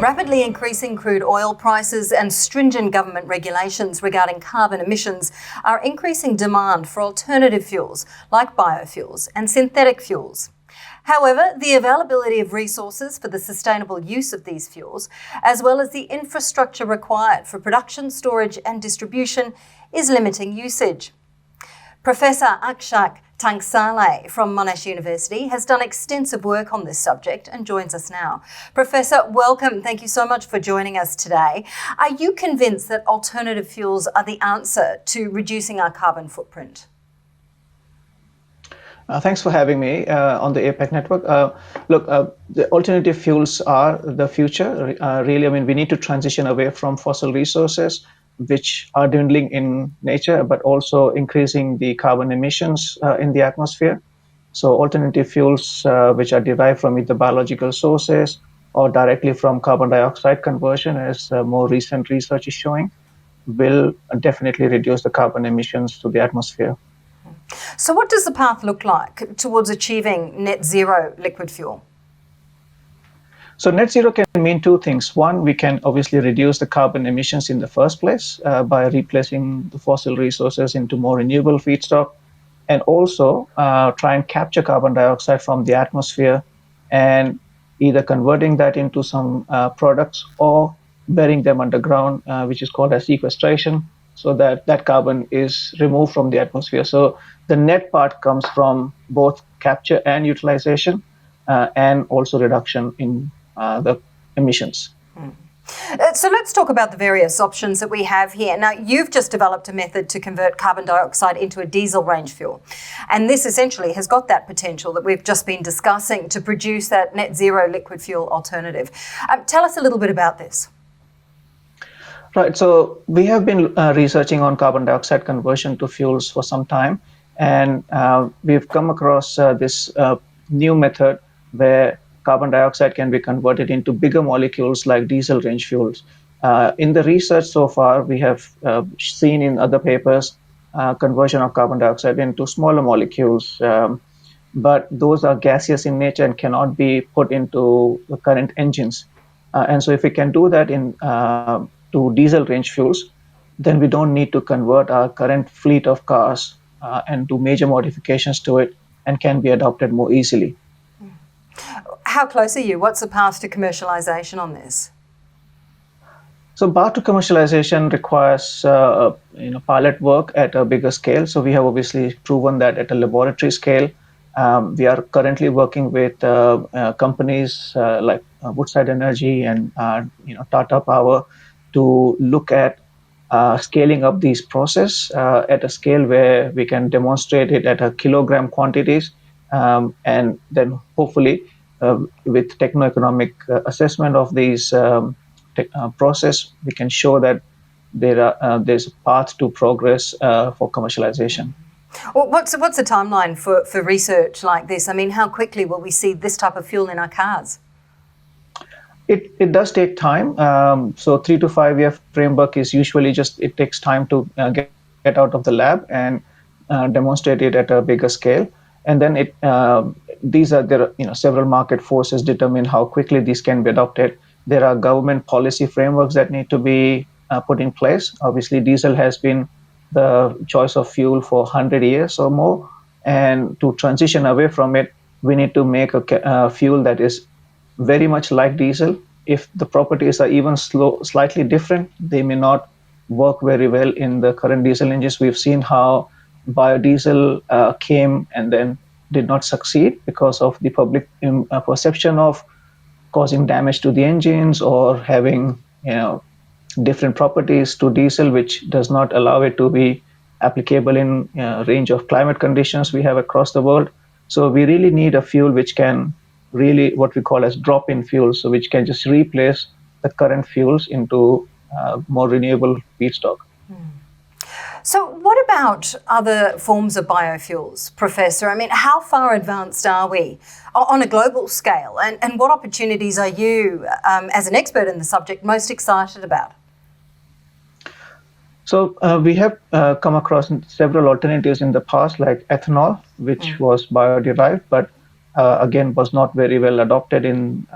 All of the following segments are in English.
Rapidly increasing crude oil prices and stringent government regulations regarding carbon emissions are increasing demand for alternative fuels like biofuels and synthetic fuels. However, the availability of resources for the sustainable use of these fuels, as well as the infrastructure required for production, storage and distribution, is limiting usage. Professor AKSHAT TANKSALE from Monash University has done extensive work on this subject and joins us now. Professor, welcome. Thank you so much for joining us today. Are you convinced that alternative fuels are the answer to reducing our carbon footprint? Thanks for having me on the APEC network. The alternative fuels are the future. Really, we need to transition away from fossil resources, which are dwindling in nature, but also increasing the carbon emissions in the atmosphere. So alternative fuels, which are derived from either biological sources or directly from carbon dioxide conversion, as more recent research is showing, will definitely reduce the carbon emissions to the atmosphere. So what does the path look like towards achieving net zero liquid fuel? So net zero can mean two things. One, we can obviously reduce the carbon emissions in the first place by replacing the fossil resources into more renewable feedstock, and also try and capture carbon dioxide from the atmosphere and either converting that into some products or burying them underground, which is called as sequestration, so that that carbon is removed from the atmosphere. So the net part comes from both capture and utilization and also reduction in the emissions. So let's talk about the various options that we have here. Now, you've just developed a method to convert carbon dioxide into a diesel range fuel. And this essentially has got that potential that we've just been discussing to produce that net zero liquid fuel alternative. Tell us a little bit about this. Right, so we have been researching on carbon dioxide conversion to fuels for some time, and we've come across this new method where carbon dioxide can be converted into bigger molecules like diesel range fuels. In the research so far, we have seen in other papers conversion of carbon dioxide into smaller molecules, but those are gaseous in nature and cannot be put into the current engines. And so if we can do that to diesel range fuels, then we don't need to convert our current fleet of cars and do major modifications to it, and can be adopted more easily. How close are you? What's the path to commercialization on this? So path to commercialization requires pilot work at a bigger scale. So we have obviously proven that at a laboratory scale. We are currently working with companies like Woodside Energy and Tata Power to look at scaling up these process at a scale where we can demonstrate it at a kilogram quantities, and then hopefully with techno-economic assessment of these process, we can show that there's a path to progress for commercialization. Well, what's the timeline for research like this? I mean, how quickly will we see this type of fuel in our cars? It does take time. So 3 to 5 year framework is usually it takes time to get out of the lab and demonstrate it at a bigger scale. And then there are several market forces determine how quickly these can be adopted. There are government policy frameworks that need to be put in place. Obviously, diesel has been the choice of fuel for 100 years or more. And to transition away from it, we need to make a fuel that is very much like diesel. If the properties are even slightly different, they may not work very well in the current diesel engines. We've seen how biodiesel came and then did not succeed because of the public perception of causing damage to the engines or having different properties to diesel, which does not allow it to be applicable in range of climate conditions we have across the world. So we really need a fuel which can really what we call as drop-in fuels, so which can just replace the current fuels into more renewable feedstock. So what about other forms of biofuels, Professor? I mean, how far advanced are we on a global scale? And what opportunities are you, as an expert in the subject, most excited about? So we have come across several alternatives in the past, like ethanol, which was bio-derived, but again was not very well adopted in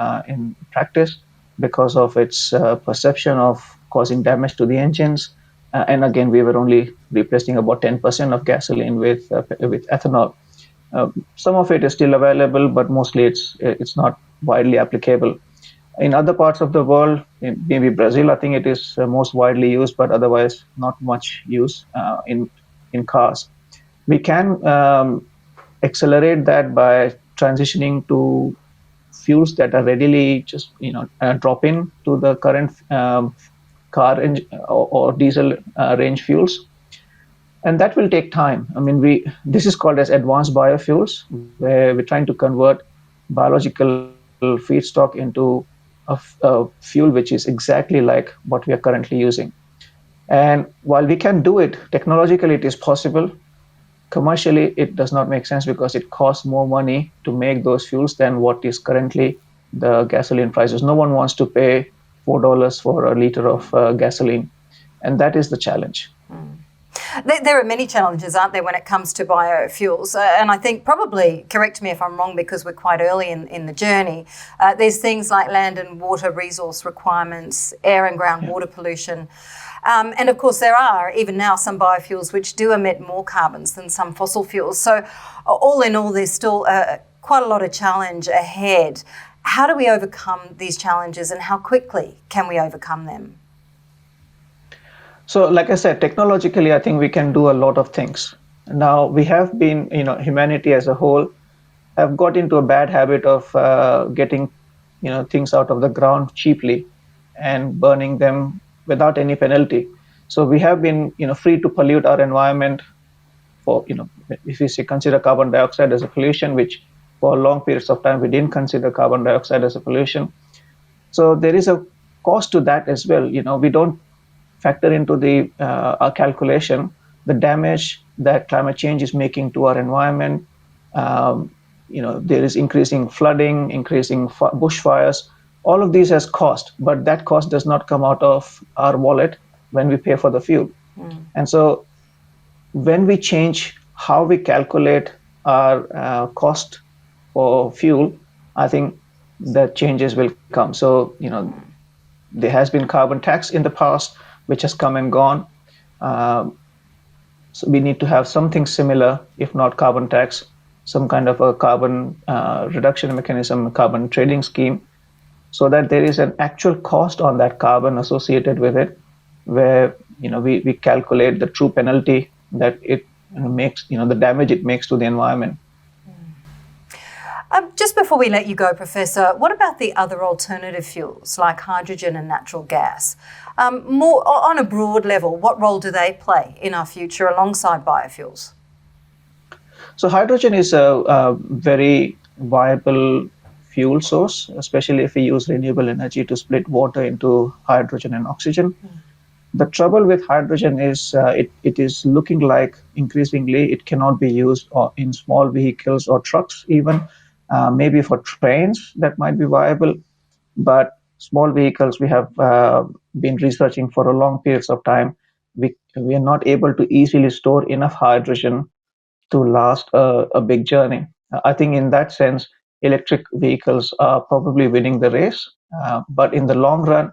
practice. because of its perception of causing damage to the engines. And again, we were only replacing about 10% of gasoline with ethanol. Some of it is still available, but mostly it's not widely applicable. In other parts of the world, in maybe Brazil, I think it is most widely used, but otherwise not much use in cars. We can accelerate that by transitioning to fuels that are readily just drop in to the current car or diesel range fuels, and that will take time. I mean, we this is called as advanced biofuels, where we're trying to convert biological feedstock into a fuel which is exactly like what we are currently using. And while we can do it technologically, it is possible. Commercially, it does not make sense because it costs more money to make those fuels than what is currently the gasoline prices. No one wants to pay $4 for a liter of gasoline, and that is the challenge. There are many challenges, aren't there, when it comes to biofuels? And I think probably, correct me if I'm wrong because we're quite early in the journey, there's things like land and water resource requirements, air and groundwater pollution. And of course, there are even now some biofuels which do emit more carbons than some fossil fuels. So all in all, there's still quite a lot of challenge ahead. How do we overcome these challenges and how quickly can we overcome them? So, like I said, technologically, I think we can do a lot of things. Now, we have been, humanity as a whole have got into a bad habit of getting, things out of the ground cheaply and burning them without any penalty. So we have been, free to pollute our environment for, if we consider carbon dioxide as a pollution, which for long periods of time we didn't consider carbon dioxide as a pollution. So there is a cost to that as well. We don't factor into our calculation the damage that climate change is making to our environment. There is increasing flooding, increasing bushfires. All of these has cost, but that cost does not come out of our wallet when we pay for the fuel. And so when we change how we calculate our cost for fuel, I think the changes will come. So, there has been carbon tax in the past, which has come and gone. So we need to have something similar, if not carbon tax, some kind of a carbon reduction mechanism, carbon trading scheme, so that there is an actual cost on that carbon associated with it, where we calculate the true penalty that it makes, the damage it makes to the environment. Just before we let you go, Professor, what about the other alternative fuels like hydrogen and natural gas? More on a broad level, what role do they play in our future alongside biofuels? So hydrogen is a very viable fuel source, especially if we use renewable energy to split water into hydrogen and oxygen. The trouble with hydrogen is it is looking like increasingly it cannot be used in small vehicles or trucks even. Maybe for trains that might be viable, but small vehicles we have been researching for a long periods of time. We are not able to easily store enough hydrogen to last a big journey. I think in that sense, electric vehicles are probably winning the race. But in the long run,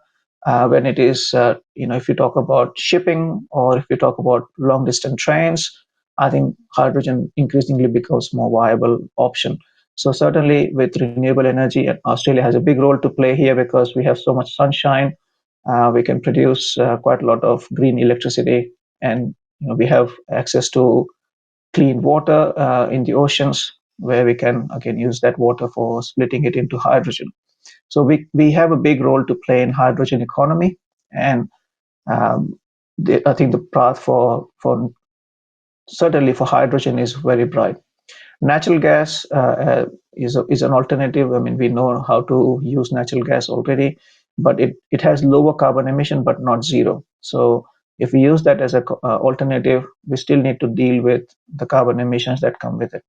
when it is, if you talk about shipping or if you talk about long distance trains, I think hydrogen increasingly becomes more viable option. So certainly with renewable energy, and Australia has a big role to play here because we have so much sunshine. We can produce quite a lot of green electricity, and we have access to clean water in the oceans, where we can again use that water for splitting it into hydrogen. So we have a big role to play in hydrogen economy, and I think the path for certainly for hydrogen is very bright. Natural gas is an alternative. I mean, we know how to use natural gas already, but it has lower carbon emission, but not zero. So if we use that as an alternative, we still need to deal with the carbon emissions that come with it.